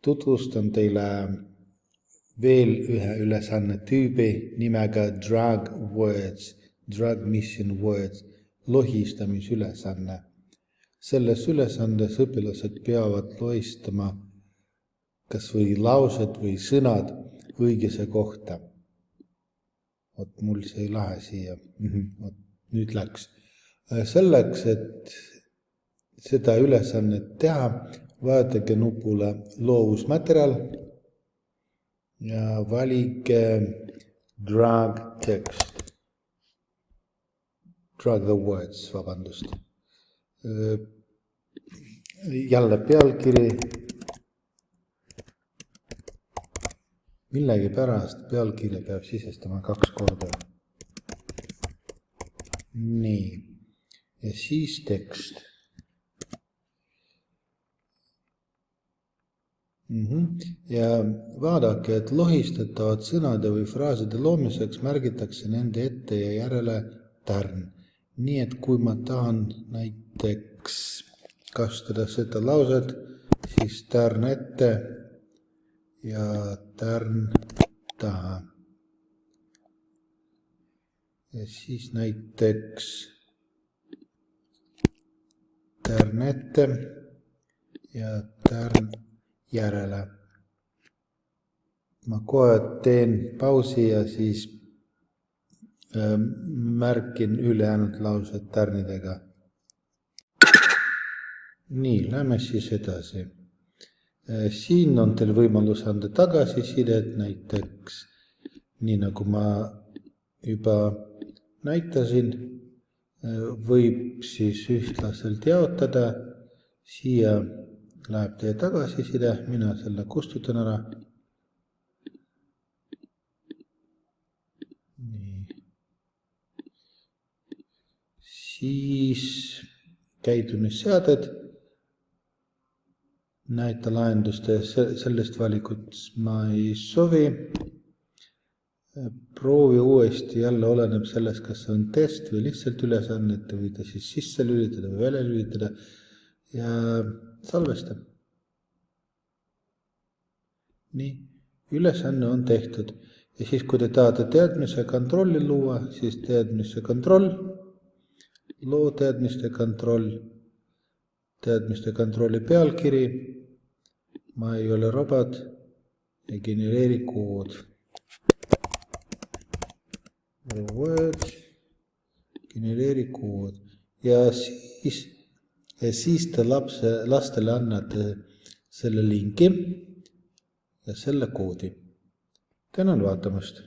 tutvustan teile veel ühe ülesanne tüübi nimega drag words, drag mission words, lohistamisülesanne. Selles ülesandes õpilased peavad lohistama kas või laused või sõnad õigese kohta. Mul see ei lähe siia. Nüüd läks. Selleks, et seda ülesannet teha, vajutage nupule loovusmaterjal ja valige drag text. Drag the words, vabandust. Jälle pealkiri. Millegi pärast pealkirja peab sisestama 2 korda. Nii. Ja siis tekst. Ja vaadake, et lohistatavad sõnade või fraaside loomiseks märgitakse nende ette ja järele tärn. Nii et kui ma tahan näiteks kasutada seda lauset, siis tärn ette ja tärn taha. Ja siis näiteks tärn ette ja tärn järele. Ma kohe teen pausi ja siis märkin ülejäänud laused tärnidega. Nii, lähme siis edasi. Siin on teil võimalus anda tagasisidet, näiteks nii nagu ma juba näitasin, võib siis ühtlaselt jaotada. Siia läheb teie tagasiside, mina selle kustutan ära. Nii. Siis käitumisseaded. Näita lahenduste sellest valikut ma ei sovi. Proovi uuesti, jälle oleneb sellest, kas see on test või lihtsalt ülesanne, et võite siis sisse lülitada või välja lülitada ja salvesta. Nii, ülesanne on tehtud. Ja siis, kui te tahate teadmise kontrolli luua, siis teadmise kontroll, loo teadmiste kontrolli pealkiri, ma ei ole robot ja genereeri kood. Words, genereeri kood. Ja siis te lastele annate selle linki ja selle koodi. Tänan vaatamast.